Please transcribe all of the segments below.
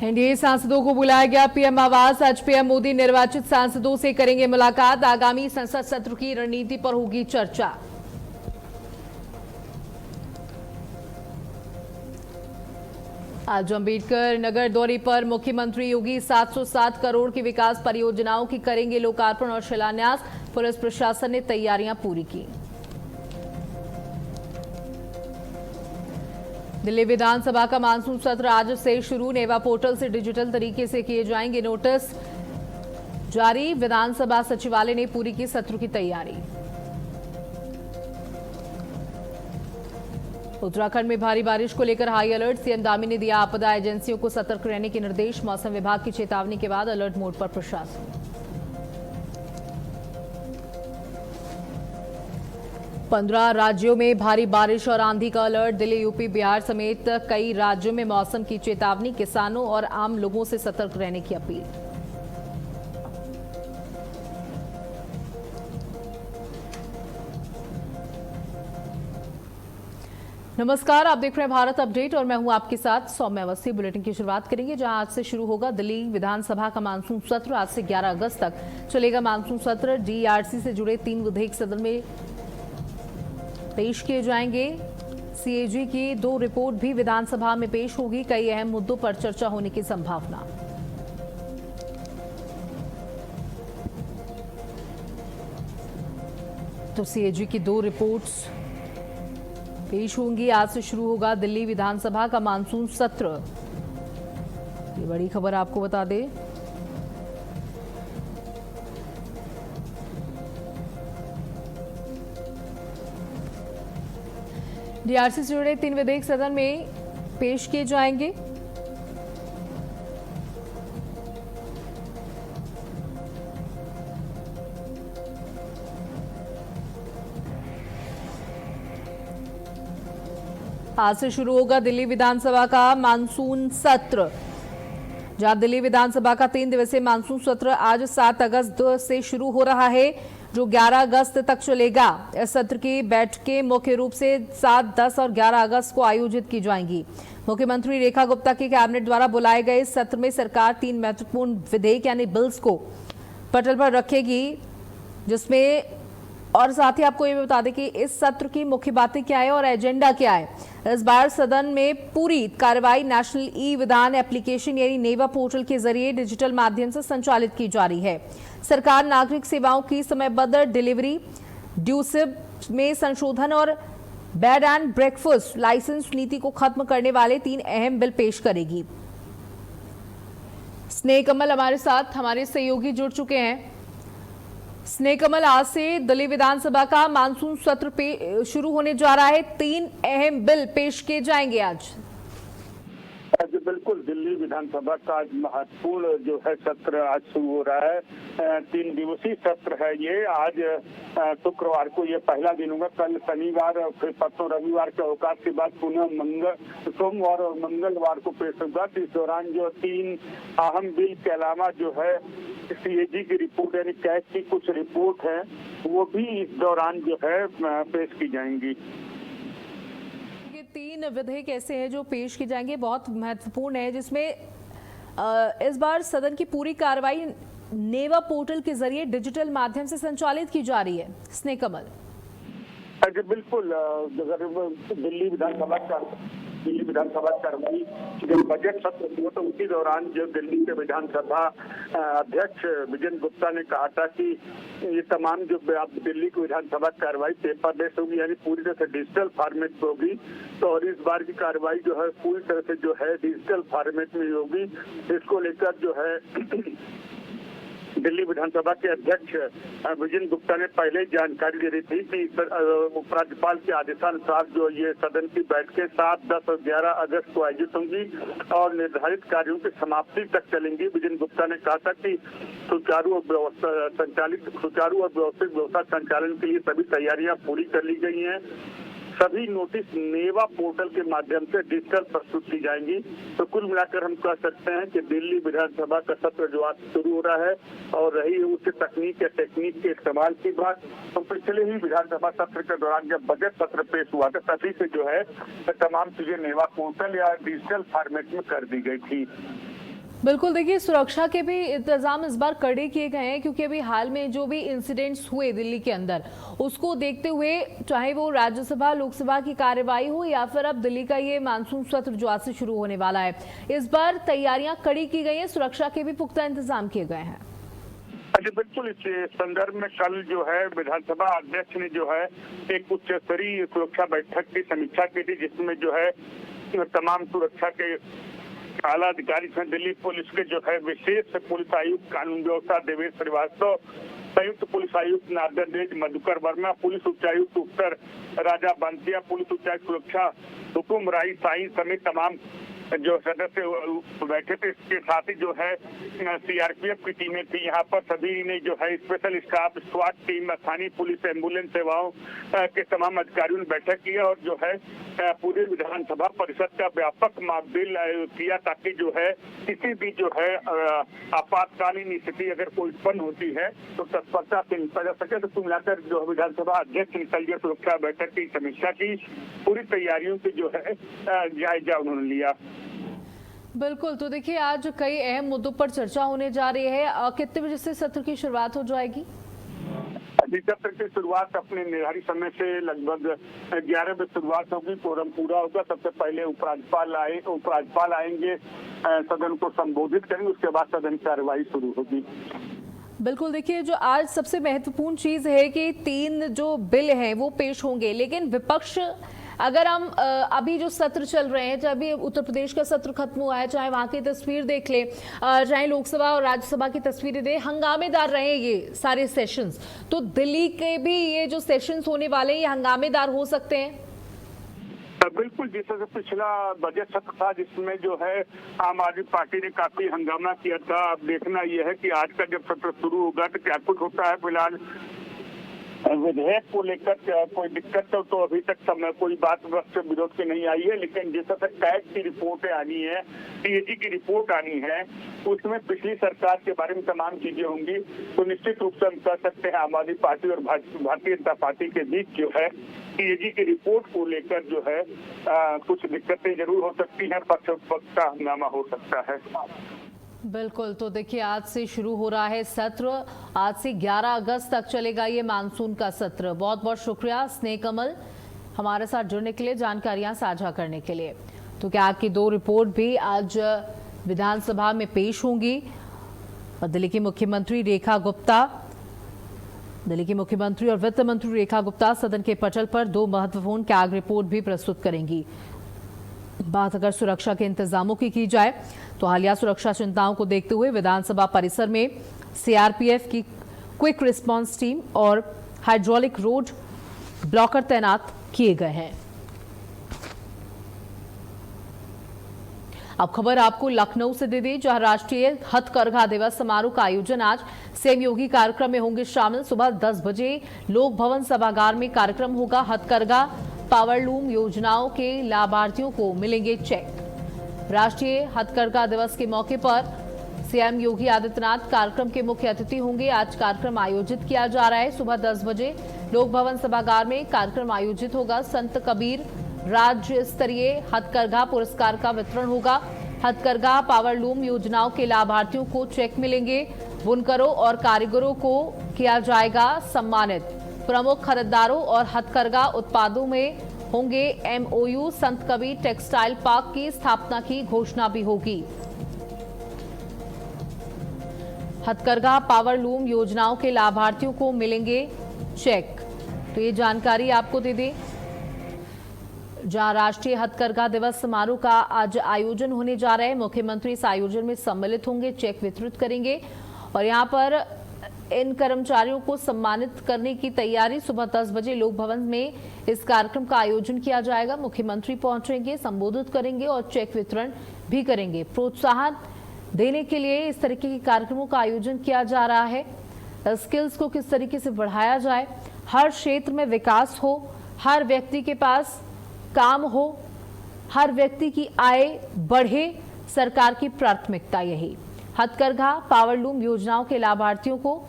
NDA सांसदों को बुलाया गया पीएम आवास। आज पीएम मोदी निर्वाचित सांसदों से करेंगे मुलाकात। आगामी संसद सत्र की रणनीति पर होगी चर्चा। आज अंबेडकर नगर दौरे पर मुख्यमंत्री योगी 707 करोड़ की विकास परियोजनाओं की करेंगे लोकार्पण और शिलान्यास। पुलिस प्रशासन ने तैयारियां पूरी की। दिल्ली विधानसभा का मानसून सत्र आज से शुरू। नेवा पोर्टल से डिजिटल तरीके से किए जाएंगे नोटिस जारी। विधानसभा सचिवालय ने पूरी की सत्र की तैयारी। उत्तराखंड में भारी बारिश को लेकर हाई अलर्ट। सीएम दामी ने दिया आपदा एजेंसियों को सतर्क रहने के निर्देश। मौसम विभाग की चेतावनी के बाद अलर्ट मोड पर प्रशासन। 15 राज्यों में भारी बारिश और आंधी का अलर्ट। दिल्ली, यूपी, बिहार समेत कई राज्यों में मौसम की चेतावनी। किसानों और आम लोगों से सतर्क रहने की अपील। नमस्कार, आप देख रहे हैं भारत अपडेट और मैं हूं आपके साथ सौम्या अवस्थी। बुलेटिन की शुरुआत करेंगे जहां आज से शुरू होगा दिल्ली विधानसभा का मानसून सत्र। आज से 11 अगस्त तक चलेगा मानसून सत्र। डीआरसी से जुड़े 3 विधेयक सदन में पेश किए जाएंगे। सीएजी की 2 रिपोर्ट भी विधानसभा में पेश होगी। कई अहम मुद्दों पर चर्चा होने की संभावना। तो सीएजी की 2 रिपोर्ट्स पेश होंगी। आज से शुरू होगा दिल्ली विधानसभा का मानसून सत्र। ये बड़ी खबर आपको बता दें। डीआरसी से जुड़े 3 विधेयक सदन में पेश किए जाएंगे। आज से शुरू होगा दिल्ली विधानसभा का मानसून सत्र। जहां दिल्ली विधानसभा का 3 दिवसीय मानसून सत्र आज 7 अगस्त से शुरू हो रहा है, जो 11 अगस्त तक चलेगा। इस सत्र की बैठकें मुख्य रूप से 7, 10 और 11 अगस्त को आयोजित की जाएंगी। मुख्यमंत्री रेखा गुप्ता के कैबिनेट द्वारा बुलाए गए इस सत्र में सरकार 3 महत्वपूर्ण विधेयक यानी बिल्स को पटल पर रखेगी, जिसमें और साथ ही आपको ये भी बता दें कि इस सत्र की मुख्य बातें क्या है और एजेंडा क्या है। इस बार सदन में पूरी कार्रवाई नेशनल ई विधान एप्लीकेशन यानी नेवा पोर्टल के जरिए डिजिटल माध्यम से संचालित की जा रही है। सरकार नागरिक सेवाओं की समयबद्ध डिलीवरी, ड्यूसिब में संशोधन और बेड एंड ब्रेकफास्ट लाइसेंस नीति को खत्म करने वाले 3 अहम बिल पेश करेगी। स्नेह कमल हमारे साथ हमारे सहयोगी जुड़ चुके हैं। स्नेह कमल, आज से दिल्ली विधानसभा का मानसून सत्र शुरू होने जा रहा है। 3 अहम बिल पेश किए जाएंगे आज। बिल्कुल, दिल्ली विधानसभा का आज महत्वपूर्ण जो है सत्र आज शुरू हो रहा है। 3 दिवसीय सत्र है ये। आज शुक्रवार को ये पहला दिन होगा। कल शनिवार और फिर परसों रविवार के अवकाश के बाद पुनः सोमवार और मंगलवार को पेश होगा। इस दौरान जो 3 अहम बिल के अलावा जो है सीएजी की रिपोर्ट यानी कैग की कुछ रिपोर्ट है, वो भी इस दौरान जो है पेश की जाएंगी। 3 विधेयक ऐसे हैं जो पेश किए जाएंगे, बहुत महत्वपूर्ण है, जिसमें इस बार सदन की पूरी कार्रवाई नेवा पोर्टल के जरिए डिजिटल माध्यम से संचालित की जा रही है। स्नेह कमल, बिल्कुल, अगर दिल्ली विधानसभा कार्रवाई जब बजट सत्र हुआ तो उसी दौरान जो दिल्ली के विधानसभा अध्यक्ष विजय गुप्ता ने कहा था कि ये तमाम जो दिल्ली की विधानसभा कार्रवाई पेपर बेस होगी यानी पूरी तरह से डिजिटल फॉर्मेट में होगी। तो और इस बार की कार्रवाई जो है पूरी तरह से जो है डिजिटल फॉर्मेट में होगी। इसको लेकर जो है दिल्ली विधानसभा के अध्यक्ष विजय गुप्ता ने पहले जानकारी दे रही थी कि उपराज्यपाल के आदेशानुसार जो ये सदन की बैठकें 7, 10 और 11 अगस्त को आयोजित होंगी और निर्धारित कार्यों की समाप्ति तक चलेंगी। विजय गुप्ता ने कहा था कि सुचारू और व्यवस्थित व्यवस्था संचालन के लिए सभी तैयारियां पूरी कर ली गई हैं। सभी नोटिस नेवा पोर्टल के माध्यम से डिजिटल प्रस्तुत की जाएंगी। तो कुल मिलाकर हम कह सकते हैं कि दिल्ली विधानसभा का सत्र जो आज शुरू हो रहा है और रही उस तकनीक या टेक्निक के इस्तेमाल की बात, तो पिछले ही विधानसभा सत्र के दौरान जब बजट सत्र पेश हुआ था तभी से जो है तमाम चीजें नेवा पोर्टल या डिजिटल फॉर्मेट में कर दी गई थी। बिल्कुल, देखिए सुरक्षा के भी इंतजाम इस बार कड़े किए गए हैं, क्योंकि अभी हाल में जो भी इंसिडेंट्स हुए दिल्ली के अंदर, उसको देखते हुए चाहे वो राज्यसभा लोकसभा की कार्यवाही हो या फिर अब दिल्ली का ये मानसून सत्र जो आज से शुरू होने वाला है, इस बार तैयारियां कड़ी की गई हैं, सुरक्षा के भी पुख्ता इंतजाम किए गए हैं। जी बिल्कुल, इस संदर्भ में कल जो है विधानसभा अध्यक्ष ने जो है एक उच्च स्तरीय सुरक्षा बैठक की समीक्षा की थी, जिसमें जो है तमाम सुरक्षा के आला अधिकारी हैं। दिल्ली पुलिस के जो है विशेष पुलिस आयुक्त कानून व्यवस्था देवेश श्रीवास्तव, संयुक्त पुलिस आयुक्त नादर मधुकर वर्मा, पुलिस उच्चायुक्त उत्तर राजा बंसिया, पुलिस उच्चायुक्त सुरक्षा हुकुम राई साई समेत तमाम जो सदस्य बैठे थे। इसके साथ ही जो है सीआरपीएफ की टीमें थी यहाँ पर। सभी ने जो है स्पेशल स्टाफ, स्वाट टीम, स्थानीय पुलिस, एम्बुलेंस सेवाओं के तमाम अधिकारियों ने बैठक की और जो है पूरे विधानसभा परिषद का व्यापक मॉकड्रिल किया, ताकि जो है किसी भी जो है आपातकालीन स्थिति अगर कोई उत्पन्न होती है तो तत्परता से निपटा जा सके। तो कुल मिलाकर जो विधानसभा अध्यक्ष ने कल सुरक्षा बैठक की समीक्षा की, पूरी तैयारियों की जो है जायजा उन्होंने लिया। बिल्कुल, तो देखिए आज कई अहम मुद्दों पर चर्चा होने जा रही है। कितने बजे से सत्र की शुरुआत हो जाएगी? सत्र की शुरुआत अपने निर्धारित समय से लगभग 11 बजे शुरुआत होगी। कोरम पूरा होगा। सबसे पहले उपराज्यपाल आएंगे, सदन को संबोधित करेंगे, उसके बाद सदन की कार्यवाही शुरू होगी। बिल्कुल, देखिए जो आज सबसे महत्वपूर्ण चीज है कि 3 जो बिल हैं वो पेश होंगे, लेकिन विपक्ष, अगर हम अभी जो सत्र चल रहे हैं, चाहे अभी उत्तर प्रदेश का सत्र खत्म हुआ है, चाहे वहां की तस्वीर देख ले, चाहे लोकसभा और राज्यसभा की तस्वीरें दे, हंगामेदार रहे ये सारे सेशंस। तो दिल्ली के भी ये जो सेशंस होने वाले हैं ये हंगामेदार हो सकते हैं। बिल्कुल, जिस तरह से पिछला बजट सत्र था जिसमें जो है आम आदमी पार्टी ने काफी हंगामा किया था, अब देखना यह है कि आज का जब सत्र शुरू होगा तो क्या कुछ होता है। फिलहाल विधेयक को लेकर कोई दिक्कत तो अभी तक समय कोई बात विरोध की नहीं आई है, लेकिन जिस तरह कैग की रिपोर्ट आनी है, सीएजी की रिपोर्ट आनी है, उसमें पिछली सरकार के बारे में तमाम चीजें होंगी। तो निश्चित रूप से हम कह सकते हैं आम आदमी पार्टी और भारतीय जनता पार्टी के बीच जो है सीएजी की रिपोर्ट को लेकर जो है कुछ दिक्कतें जरूर हो सकती हैं, पक्ष विपक्ष का हंगामा हो सकता है। बिल्कुल, तो देखिए आज से शुरू हो रहा है सत्र, आज से 11 अगस्त तक चलेगा ये मानसून का सत्र। बहुत बहुत शुक्रिया स्नेह कमल, हमारे साथ जुड़ने के लिए, जानकारियां साझा करने के लिए। तो क्या आपकी 2 रिपोर्ट भी आज विधानसभा में पेश होंगी। और दिल्ली की मुख्यमंत्री और वित्त मंत्री रेखा गुप्ता सदन के पटल पर 2 महत्वपूर्ण कैग रिपोर्ट भी प्रस्तुत करेंगी। बात अगर सुरक्षा के इंतजामों की जाए तो हालिया सुरक्षा चिंताओं को देखते हुए विधानसभा परिसर में सीआरपीएफ की क्विक रिस्पांस टीम और हाइड्रोलिक रोड ब्लॉकर तैनात किए गए हैं। अब खबर आपको लखनऊ से दे दी, जहां राष्ट्रीय हथकरघा दिवस समारोह का आयोजन आज सीएम योगी कार्यक्रम में होंगे शामिल। सुबह 10 बजे लोक भवन सभागार में कार्यक्रम होगा। हथकरघा पावरलूम योजनाओं के लाभार्थियों को मिलेंगे चेक। राष्ट्रीय हथकरघा दिवस के मौके पर सीएम योगी आदित्यनाथ कार्यक्रम के मुख्य अतिथि होंगे। आज कार्यक्रम आयोजित किया जा रहा है। सुबह 10 बजे लोक भवन सभागार में कार्यक्रम आयोजित होगा। संत कबीर राज्य स्तरीय हथकरघा पुरस्कार का वितरण होगा। हथकरघा पावरलूम योजनाओं के लाभार्थियों को चेक मिलेंगे। बुनकरों और कारीगरों को किया जाएगा सम्मानित। प्रमुख खरीदारों और हथकरघा उत्पादों में होंगे एमओयू। संत कबीर टेक्सटाइल पार्क की स्थापना की घोषणा भी होगी। हथकरघा पावरलूम योजनाओं के लाभार्थियों को मिलेंगे चेक। तो ये जानकारी आपको दे दें, जहां राष्ट्रीय हथकरघा दिवस समारोह का आज आयोजन होने जा रहा है। मुख्यमंत्री इस आयोजन में सम्मिलित होंगे, चेक वितरित करेंगे और यहां पर इन कर्मचारियों को सम्मानित करने की तैयारी। सुबह 10 बजे लोक भवन में इस कार्यक्रम का आयोजन किया जाएगा। मुख्यमंत्री पहुंचेंगे, संबोधित करेंगे और चेक वितरण भी करेंगे। प्रोत्साहन देने के लिए इस तरीके के कार्यक्रमों का आयोजन किया जा रहा है। स्किल्स को किस तरीके से बढ़ाया जाए, हर क्षेत्र में विकास हो, हर व्यक्ति के पास काम हो, हर व्यक्ति की आय बढ़े, सरकार की प्राथमिकता यही। हथकरघा पावरलूम योजनाओं के लाभार्थियों को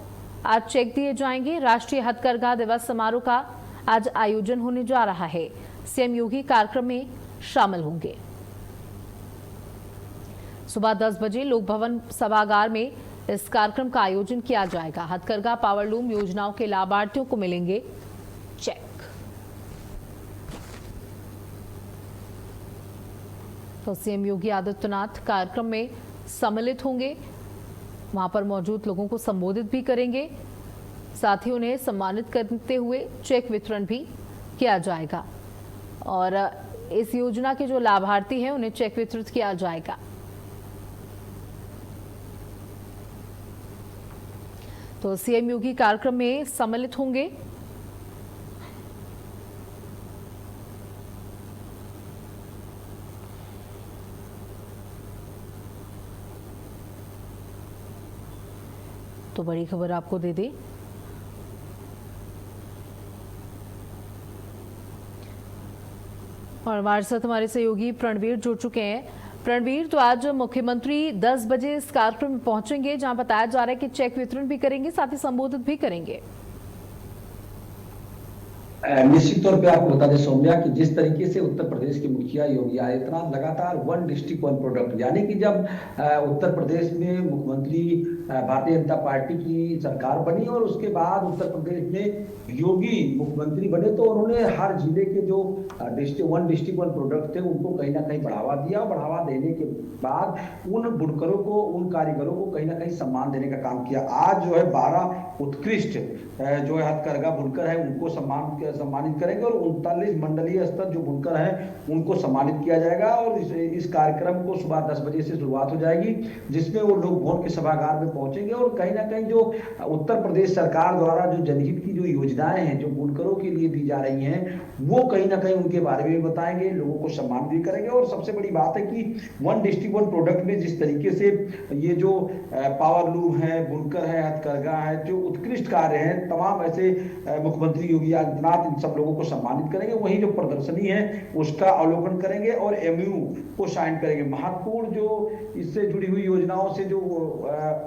आज चेक दिए जाएंगे। राष्ट्रीय हथकरघा दिवस समारोह का आज आयोजन होने जा रहा है। सीएम योगी कार्यक्रम में शामिल होंगे। सुबह 10 बजे लोक भवन सभागार में इस कार्यक्रम का आयोजन किया जाएगा। हथकरघा पावरलूम योजनाओं के लाभार्थियों को मिलेंगे चेक। तो सीएम योगी आदित्यनाथ कार्यक्रम में सम्मिलित होंगे, वहां पर मौजूद लोगों को संबोधित भी करेंगे, साथ ही उन्हें सम्मानित करते हुए चेक वितरण भी किया जाएगा और इस योजना के जो लाभार्थी हैं उन्हें चेक वितरित किया जाएगा। तो सीएम योगी कार्यक्रम में सम्मिलित होंगे। तो बड़ी खबर आपको दे दें, और हमारे साथ हमारे सहयोगी प्रणवीर जुड़ चुके हैं। प्रणवीर, तो आज मुख्यमंत्री 10 बजे इस कार्यक्रम में पहुंचेंगे, जहां बताया जा रहा है कि चेक वितरण भी करेंगे, साथ ही संबोधित भी करेंगे। निश्चित तौर पे आपको बता दें सौम्या कि जिस तरीके से उत्तर प्रदेश के मुखिया योगी आदित्यनाथ लगातार वन डिस्ट्रिक्ट वन प्रोडक्ट, यानी कि जब उत्तर प्रदेश में मुख्यमंत्री भारतीय जनता पार्टी की सरकार बनी और उसके बाद उत्तर प्रदेश में योगी मुख्यमंत्री बने, तो उन्होंने हर जिले के जो वन डिस्ट्रिक्ट वन प्रोडक्ट थे उनको कहीं ना कहीं बढ़ावा दिया। बढ़ावा देने के बाद उन बुनकरों को, उन कारीगरों को कहीं ना कहीं सम्मान देने का काम किया। आज जो है 12 उत्कृष्ट जो है हथकरघा बुनकर है उनको सम्मानित करेंगे और 39 मंडलीय स्तर जो बुनकर हैं उनको सम्मानित किया जाएगा। और इस कार्यक्रम को सुबह 10 बजे से शुरुआत हो जाएगी, जिसमें वो लोग भवन के सभागार में पहुंचेंगे और कहीं ना कहीं जो उत्तर प्रदेश सरकार द्वारा जो जनहित की जो योजनाएं हैं जो बुनकरों के लिए दी जा रही हैं, वो कहीं ना कहीं उनके बारे में बताएंगे, लोगों को सम्मान भी करेंगे। और सबसे बड़ी बात है कि वन डिस्ट्रिक्ट वन प्रोडक्ट में जिस तरीके से ये जो पावरलूम है, बुनकर है, हथकरघा है, जो उत्कृष्ट कार्य है, तमाम ऐसे मुख्यमंत्री योगी आदित्यनाथ इन सब लोगों को सम्मानित करेंगे। वहीं जो प्रदर्शनी है उसका अवलोकन करेंगे और एमयू को साइन करेंगे। महत्वपूर्ण जो इससे जुड़ी हुई योजनाओं से जो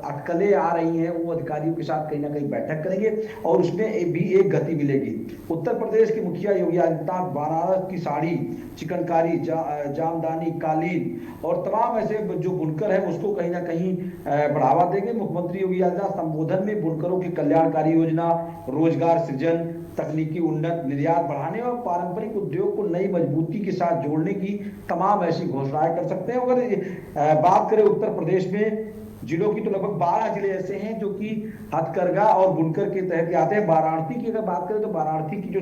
अटकलें आ रही हैं वो अधिकारियों के साथ कहीं ना कहीं बैठक करेंगे और उसमें भी एक गति मिलेगी। उत्तर प्रदेश के मुखिया योगी आदित्यनाथ बनारस की साड़ी, चिकनकारी, जामदानी, कालीन और तमाम ऐसे जो बुनकर है उसको कहीं ना कहीं बढ़ावा देंगे। मुख्यमंत्री योगी आदित्यनाथ संबोधन में बुनकरों की कल्याणकारी योजना, रोजगार सृजन, तकनीकी उन्नत, निर्यात बढ़ाने और पारंपरिक उद्योग को नई मजबूती के साथ जोड़ने की तमाम ऐसी घोषणाएं कर सकते हैं। अगर बात करें उत्तर प्रदेश में जिलों की, तो लगभग 12 जिले ऐसे हैं जो कि हथकरघा और बुनकर के तहत आते हैं। वाराणसी की अगर बात करें तो वाराणसी की जो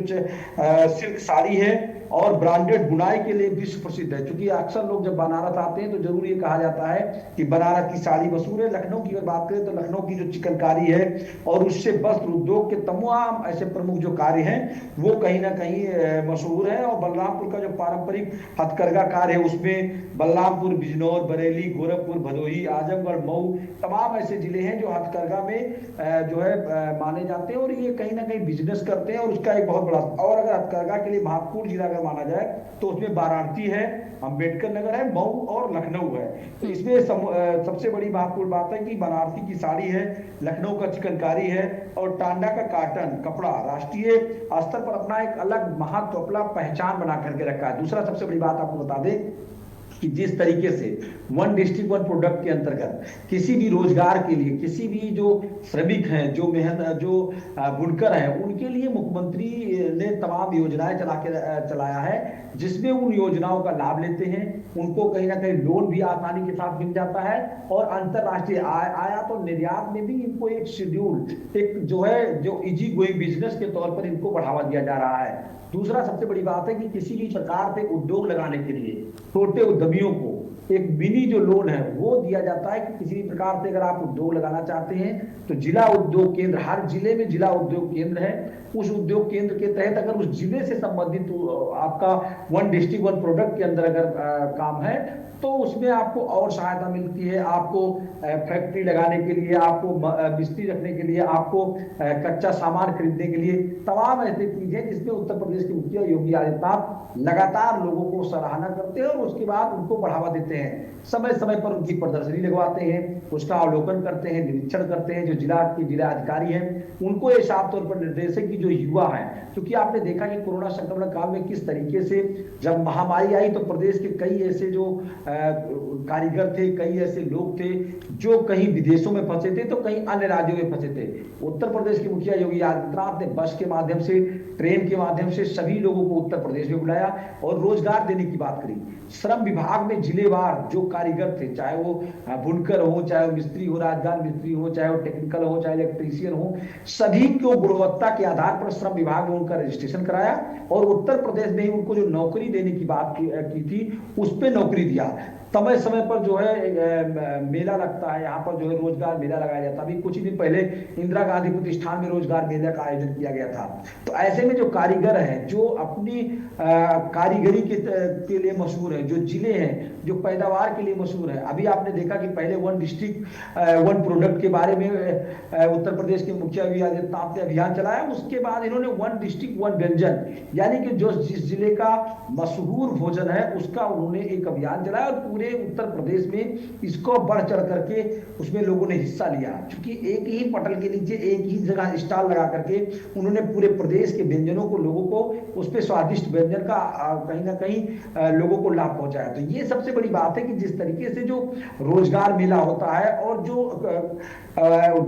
सिल्क साड़ी है और ब्रांडेड बुनाई के लिए विश्व प्रसिद्ध है। क्योंकि अक्सर लोग जब बनारस आते हैं तो जरूर ये कहा जाता है कि बनारस की साड़ी मशहूर है। लखनऊ की अगर बात करें तो लखनऊ की जो चिकनकारी है और उससे वस्त्र उद्योग के तमाम ऐसे प्रमुख जो कार्य हैं वो कहीं ना कहीं मशहूर है। और बलरामपुर का जो पारंपरिक हथकरघा कार्य है उसमें बलरामपुर, बिजनौर, बरेली, गोरखपुर, भदोही, आजमगढ़, मऊ तमाम ऐसे जिले हैं जो हथकरघा में जो है माने जाते हैं और ये कहीं ना कहीं बिजनेस करते हैं और उसका एक बहुत बड़ा। और अगर हथकरघा के लिए महत्वपूर्ण जिला अगर माना जाए तो उसमें वाराणसी है, अंबेडकर नगर है, मऊ और लखनऊ है। तो इसमें सबसे बड़ी महत्वपूर्ण बात है कि बनारसी की साड़ी है, लखनऊ का चिकनकारी है और टांडा का काटन कपड़ा राष्ट्रीय स्तर पर अपना एक अलग महत्व, अपना पहचान बना करके रखा है। दूसरा सबसे बड़ी बात आपको बता दें कि जिस तरीके से वन डिस्ट्रिक्ट वन प्रोडक्ट के अंतर्गत किसी भी रोजगार के लिए, किसी भी जो श्रमिक हैं, जो मेहनत, जो बुनकर हैं, उनके लिए मुख्यमंत्री ने तमाम योजनाएं चलाया है, जिसमें उन योजनाओं का लाभ लेते हैं, उनको कहीं ना कहीं लोन भी आसानी के साथ मिल जाता है और अंतरराष्ट्रीय आयात और निर्यात में भी इनको एक शेड्यूल, एक जो है जो इजी गोइंग बिजनेस के तौर पर इनको बढ़ावा दिया जा रहा है। दूसरा सबसे बड़ी बात है कि किसी भी प्रकार से उद्योग लगाने के लिए छोटे उद्यमियों को एक मिनी जो लोन है वो दिया जाता है कि किसी भी प्रकार से अगर आप उद्योग लगाना चाहते हैं तो जिला उद्योग केंद्र, हर जिले में जिला उद्योग केंद्र है, उस उद्योग केंद्र के तहत अगर उस जिले से संबंधित आपका वन डिस्ट्रिक्ट वन प्रोडक्ट के अंदर अगर काम है तो उसमें आपको और सहायता मिलती है। आपको फैक्ट्री लगाने के लिए, आपको मिस्त्री रखने के लिए, आपको कच्चा सामान खरीदने के लिए तमाम ऐसी चीजें जिसमें उत्तर प्रदेश के मुखिया योगी आदित्यनाथ लगातार लोगों को सराहना करते हैं और उसके बाद उनको बढ़ावा देते हैं। हैं, समय समय पर उनकी प्रदर्शनी लगवाते हैं, उसका अवलोकन करते हैं, निरीक्षण करते हैं। जो जिला अधिकारी हैं उनको ये साफ तौर पर निर्देश है कि जो युवा हैं, क्योंकि आपने देखा कि कोरोना संक्रमण काल में किस तरीके से जब महामारी आई तो प्रदेश के कई ऐसे जो कारीगर थे, कई ऐसे लोग थे जो कहीं विदेशों में फंसे थे तो कहीं अन्य राज्यों में फंसे थे। उत्तर प्रदेश के मुखिया योगी आदित्यनाथ ने बस के माध्यम से, ट्रेन के माध्यम से सभी लोगों को उत्तर प्रदेश में बुलाया और रोजगार देने की बात करी। श्रम विभाग में जिलेवार जो कारीगर थे, चाहे वो बुनकर हो, चाहे वो मिस्त्री हो, राजदान मिस्त्री हो, चाहे वो टेक्निकल हो, चाहे इलेक्ट्रीशियन हो, सभी को गुणवत्ता के आधार पर श्रम विभाग में उनका रजिस्ट्रेशन कराया और उत्तर प्रदेश में ही उनको जो नौकरी देने की बात की थी उस पर नौकरी दिया। समय समय पर जो है मेला लगता है, यहाँ पर जो है रोजगार मेला लगाया जाता है। अभी कुछ ही दिन पहले इंदिरा गांधी प्रतिष्ठान में रोजगार मेला का आयोजन किया गया था। तो ऐसे में जो कारीगर हैं, जो अपनी कारीगरी के लिए मशहूर है, जो जिले हैं जो पैदावार के लिए मशहूर है। अभी आपने देखा कि पहले वन डिस्ट्रिक्ट वन प्रोडक्ट के बारे में उत्तर प्रदेश के मुखिया योगी आदित्यनाथ ने अभियान चलाया। उसके बाद इन्होंने वन डिस्ट्रिक्ट वन व्यंजन, यानी कि जो जिस जिले का मशहूर भोजन है उसका उन्होंने एक अभियान चलाया और पूरे उत्तर प्रदेश में इसको बढ़ चढ़ करके उसमें लोगों ने हिस्सा लिया। क्योंकि एक ही पटल के नीचे एक ही जगह स्टॉल लगा करके उन्होंने पूरे प्रदेश के व्यंजनों को, लोगों को उस पर स्वादिष्ट व्यंजन का कहीं ना कहीं लोगों को लाभ पहुंचाया। तो ये सबसे बड़ी बात है कि जिस तरीके से जो रोजगार मेला होता है और जो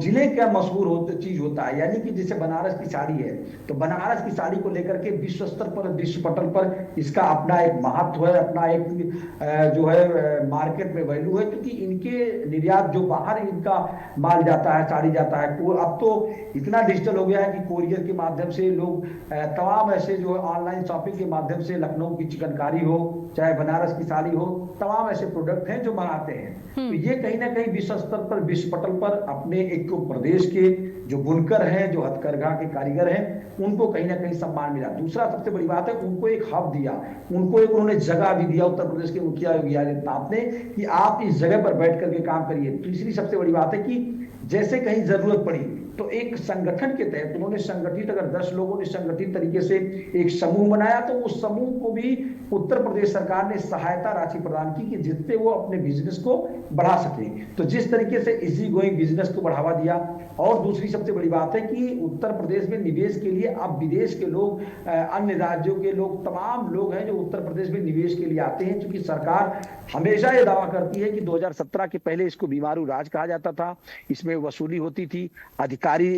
जिले का मशहूर चीज होता है, यानी कि जैसे बनारस की साड़ी है, तो बनारस की साड़ी को लेकर के विश्व स्तर पर, विश्व पटल पर इसका अपना एक महत्व है, अपना एक जो है मार्केट में वैल्यू है। क्योंकि इनके निर्यात जो बाहर इनका माल जाता है, साड़ी जाता है, अब तो इतना डिजिटल हो गया है कि कोरियर के माध्यम से लोग तमाम ऐसे जो ऑनलाइन शॉपिंग के माध्यम से लखनऊ की चिकनकारी हो, चाहे बनारस की साड़ी हो, तमाम ऐसे प्रोडक्ट हैं जो मंगाते हैं। तो ये कहीं ना कहीं विश्व स्तर पर, विश्व पटल पर अपने एक प्रदेश के जो बुनकर हैं, जो हथकरघा के कारीगर हैं, उनको कहीं ना कहीं सम्मान मिला। दूसरा सबसे बड़ी बात है, उनको एक हब दिया, उनको एक उन्होंने जगह भी दिया उत्तर प्रदेश के मुखिया योगी आदित्यनाथ ने कि आप इस जगह पर बैठ करके काम करिए। तीसरी सबसे बड़ी बात है कि जैसे कहीं जरूरत पड़ी तो एक संगठन के तहत उन्होंने संगठित, अगर 10 लोगों ने संगठित तरीके से एक समूह बनाया तो उस समूह को भी उत्तर प्रदेश सरकार ने सहायता राशि प्रदान की कि जिससे वो अपने बिजनेस को बढ़ा सके। तो जिस तरीके से इजी गोइंग बिजनेस को बढ़ावा दिया। और दूसरी सबसे बड़ी बात है कि उत्तर प्रदेश में निवेश के लिए अब विदेश के लोग, अन्य राज्यों के लोग, तमाम लोग हैं जो उत्तर प्रदेश में निवेश के लिए आते हैं। क्योंकि सरकार हमेशा ये दावा करती है कि 2017 के पहले इसको बीमारू राज कहा जाता था, इसमें वसूली होती थी, अधिकारी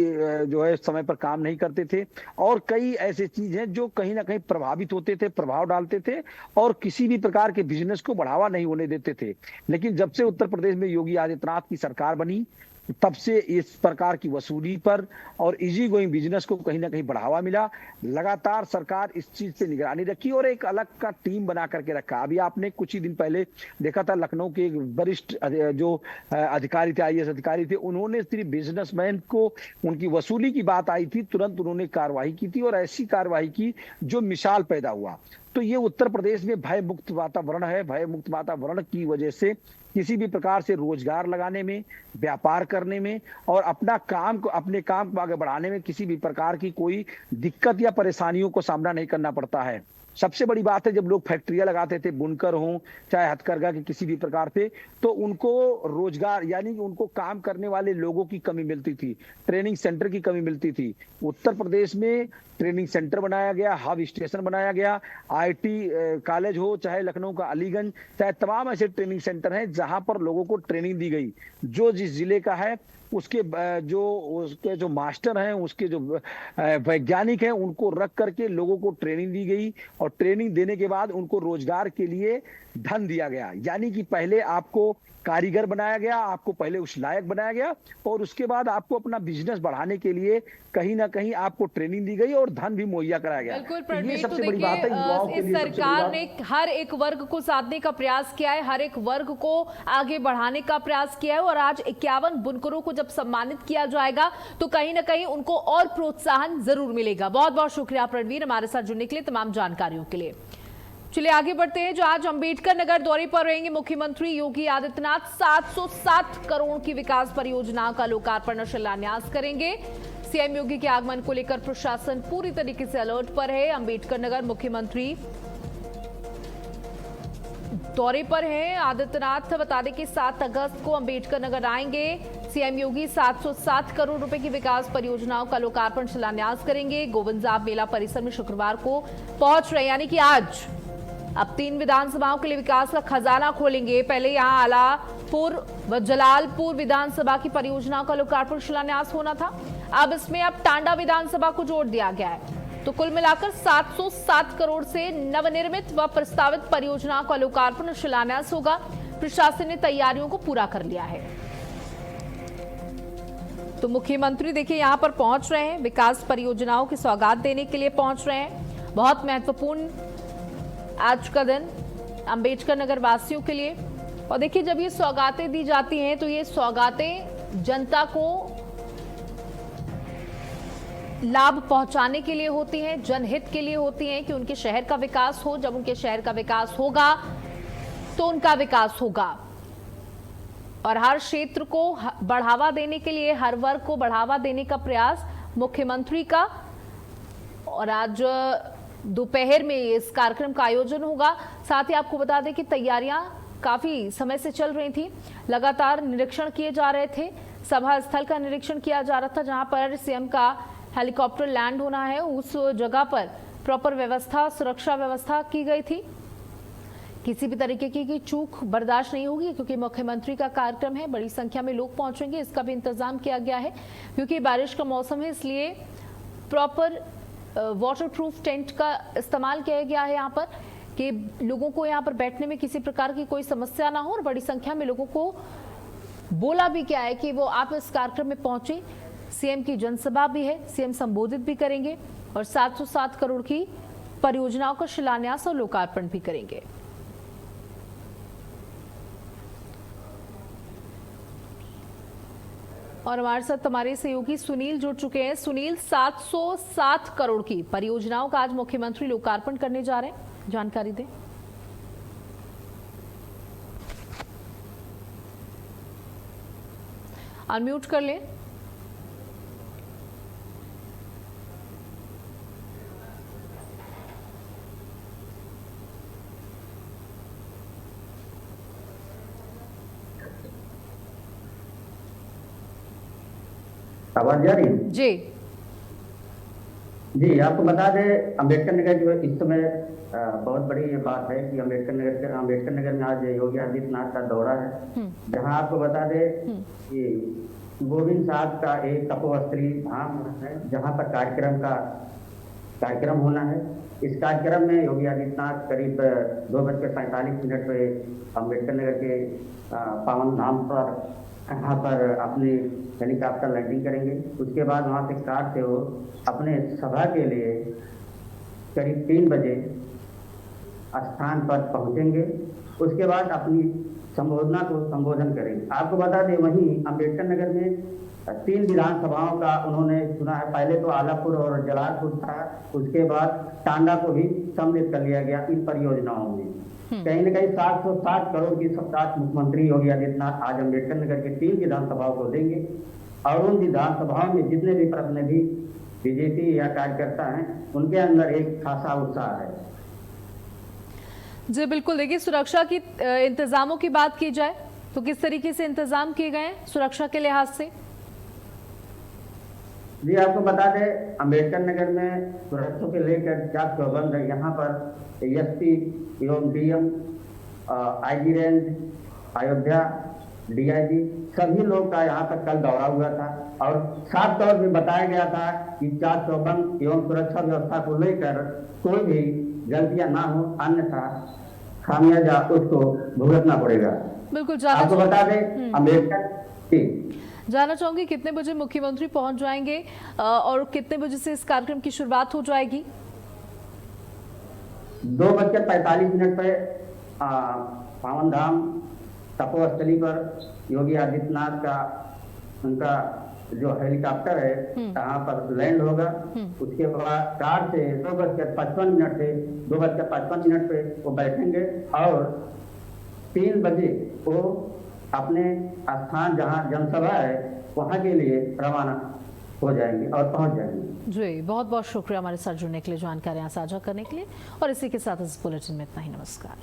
जो है समय पर काम नहीं करते थे और कई ऐसे चीज हैं जो कहीं ना कहीं प्रभावित होते थे, प्रभाव डालते थे और किसी भी प्रकार के बिजनेस को बढ़ावा नहीं होने देते थे। लेकिन जब से उत्तर प्रदेश में योगी आदित्यनाथ की सरकार बनी तब से इस प्रकार की वसूली पर और इजी गोइंग बिजनेस को कहीं ना कहीं बढ़ावा मिला। लगातार सरकार इस चीज पे निगरानी रखी और एक अलग का टीम बना करके रखा। अभी आपने कुछ ही दिन पहले देखा था लखनऊ के एक वरिष्ठ जो अधिकारी थे, IAS अधिकारी थे, उन्होंने सिर्फ बिजनेसमैन को उनकी वसूली की बात आई थी, तुरंत उन्होंने कार्रवाई की थी और ऐसी कार्रवाई की जो मिसाल पैदा हुआ। तो ये उत्तर प्रदेश में भय मुक्त वातावरण है। भय मुक्त वातावरण की वजह से किसी भी प्रकार से रोजगार लगाने में, व्यापार करने में और अपने काम को आगे बढ़ाने में किसी भी प्रकार की कोई दिक्कत या परेशानियों को सामना नहीं करना पड़ता है। सबसे बड़ी बात है, जब लोग फैक्ट्रियां लगाते थे, बुनकर हों चाहे हथकरघा के किसी भी प्रकार से, तो उनको रोजगार यानी कि उनको काम करने वाले लोगों की कमी मिलती थी, ट्रेनिंग सेंटर की कमी मिलती थी। उत्तर प्रदेश में ट्रेनिंग सेंटर बनाया गया, हब स्टेशन बनाया गया, IT कॉलेज हो, चाहे लखनऊ का अलीगंज, चाहे तमाम ऐसे ट्रेनिंग सेंटर हैं जहां पर लोगों को ट्रेनिंग दी गई। जो जिस जिले का है उसके जो मास्टर हैं, उसके जो वैज्ञानिक हैं, उनको रख करके लोगों को ट्रेनिंग दी गई और ट्रेनिंग देने के बाद उनको रोजगार के लिए धन दिया गया। यानी कि पहले आपको कारीगर बनाया गया, आपको पहले उस लायक बनाया गया और उसके बाद आपको अपना बिजनेस बढ़ाने के लिए कहीं ना कहीं आपको ट्रेनिंग दी गई और धन भी मुहैया कराया गया। बिल्कुल तो ये प्रणवीर, तो सबसे बड़ी बात है युवाओं के इस लिए। सरकार ने हर एक वर्ग को साधने का प्रयास किया है, हर एक वर्ग को आगे बढ़ाने का प्रयास किया है और आज 51 बुनकरों को जब सम्मानित किया जाएगा तो कहीं ना कहीं उनको और प्रोत्साहन जरूर मिलेगा। बहुत बहुत शुक्रिया प्रणवीर हमारे साथ जुड़ने के लिए, तमाम जानकारियों के लिए। चलिए आगे बढ़ते हैं। जो आज अंबेडकर नगर दौरे पर रहेंगे मुख्यमंत्री योगी आदित्यनाथ 707 करोड़ की विकास परियोजनाओं का लोकार्पण और शिलान्यास करेंगे। सीएम योगी के आगमन को लेकर प्रशासन पूरी तरीके से अलर्ट पर है। अंबेडकर नगर मुख्यमंत्री दौरे पर हैं आदित्यनाथ। बता दें कि 7 अगस्त को अंबेडकर नगर आएंगे। सीएम योगी 707 करोड़ रुपए की विकास परियोजनाओं का लोकार्पण शिलान्यास करेंगे। गोविंदजाब मेला परिसर में शुक्रवार को पहुंच रहे, यानी कि आज अब 3 विधानसभाओं के लिए विकास का खजाना खोलेंगे। पहले यहां आलापुर व जलालपुर विधानसभा की परियोजनाओं का लोकार्पण शिलान्यास होना था। अब इसमें टांडा विधानसभा को जोड़ दिया गया है। तो कुल मिलाकर 707 करोड़ से नवनिर्मित व प्रस्तावित परियोजनाओं का लोकार्पण शिलान्यास होगा। प्रशासन ने तैयारियों को पूरा कर लिया है। तो मुख्यमंत्री देखिए यहां पर पहुंच रहे हैं, विकास परियोजनाओं की सौगात देने के लिए पहुंच रहे हैं। बहुत महत्वपूर्ण आज का दिन अंबेडकर नगर वासियों के लिए। और देखिए जब ये सौगातें दी जाती हैं तो ये सौगातें जनता को लाभ पहुंचाने के लिए होती हैं, जनहित के लिए होती हैं कि उनके शहर का विकास हो। जब उनके शहर का विकास होगा तो उनका विकास होगा। और हर क्षेत्र को बढ़ावा देने के लिए, हर वर्ग को बढ़ावा देने का प्रयास मुख्यमंत्री का। और आज दोपहर में इस कार्यक्रम का आयोजन होगा। साथ ही आपको बता दें कि तैयारियां काफी समय से चल रही थी, लगातार निरीक्षण किए जा रहे थे। सभा स्थल का निरीक्षण किया जा रहा था, जहां पर सीएम का हेलीकॉप्टर लैंड होना है। उस जगह पर प्रॉपर व्यवस्था, सुरक्षा व्यवस्था की गई थी। किसी भी तरीके की चूक बर्दाश्त नहीं होगी, क्योंकि मुख्यमंत्री का कार्यक्रम है। बड़ी संख्या में लोग पहुंचेंगे, इसका भी इंतजाम किया गया है। क्योंकि बारिश का मौसम है, इसलिए प्रॉपर वाटरप्रूफ टेंट का इस्तेमाल किया गया है यहाँ पर, कि लोगों को यहाँ पर बैठने में किसी प्रकार की कोई समस्या ना हो। और बड़ी संख्या में लोगों को बोला भी क्या है कि वो आप इस कार्यक्रम में पहुंचे। सीएम की जनसभा भी है, सीएम संबोधित भी करेंगे और 707 करोड़ की परियोजनाओं का शिलान्यास और लोकार्पण भी करेंगे। और हमारे साथ हमारे सहयोगी सुनील जुड़ चुके हैं। सुनील, 707 करोड़ की परियोजनाओं का आज मुख्यमंत्री लोकार्पण करने जा रहे हैं, जानकारी दें। अनम्यूट कर लें। आवाज जा रही है? जी जी, आपको बता दें अम्बेडकर नगर जो इस समय बहुत बड़ी ये बात है कि अम्बेडकर नगर में आज योगी आदित्यनाथ का दौरा है, जहां आपको बता दें कि गोविंद साहब का एक तपोस्थली धाम है, जहां पर कार्यक्रम होना है। इस कार्यक्रम में योगी आदित्यनाथ करीब 2:45 पे अम्बेडकर नगर के पावन धाम पर यहाँ पर अपनी हेलीकॉप्टर लैंडिंग करेंगे। उसके बाद वहाँ से कार से वो अपने सभा के लिए करीब 3 बजे स्थान पर पहुँचेंगे। उसके बाद अपनी संबोधना को संबोधन करेंगे। आपको बता दें वहीं अम्बेडकर नगर में 3 विधानसभाओं का उन्होंने चुना है। पहले तो आलापुर और जलालपुर था, उसके बाद टांडा को भी सम्मिलित कर लिया गया इन परियोजनाओं में। कहीं न कहीं 707 करोड़ की सौगात मुख्यमंत्री योगी आदित्यनाथ आज अम्बेडकर नगर के 3 विधानसभाओं को देंगे। और उन विधानसभाओं में जितने भी प्रतिनिधि बीजेपी या कार्यकर्ता हैं, उनके अंदर एक खासा उत्साह है। जी बिल्कुल, देखिए सुरक्षा की इंतजामों की बात की जाए तो किस तरीके से इंतजाम किए गए हैं सुरक्षा के लिहाज से? जी, आपको बता दें अम्बेडकर नगर में सुरक्षा के लेकर चाक चौबंद है। यहाँ पर एसपी एवं DM, IG range, Ayodhya, DIG सभी लोग का यहाँ पर कल दौरा हुआ था। और साफ तौर पे बताया गया था कि चाक चौबंद एवं सुरक्षा व्यवस्था को लेकर कोई भी गलतियां ना हो, अन्यथा खामियाजा उसको भुगतना पड़ेगा। बिल्कुल, आपको बता दें अम्बेडकर जानना चाहूंगी कितने बजे मुख्यमंत्री पहुंच जाएंगे और कितने बजे से इस कार्यक्रम की शुरुआत हो जाएगी? 2:45 पे पावन धाम तपोस्थली पर योगी आदित्यनाथ का उनका जो हेलीकॉप्टर है वहाँ पर लैंड होगा। उसके बाद कार से 2:55 पे वो बैठेंगे और 3 बजे वो अपने स्थान जहाँ जनसभा है वहाँ के लिए रवाना हो जाएंगे और पहुँच जाएंगे। जी बहुत बहुत शुक्रिया हमारे साथ जुड़ने के लिए, जानकारियाँ साझा करने के लिए। और इसी के साथ इस बुलेटिन में इतना ही। नमस्कार।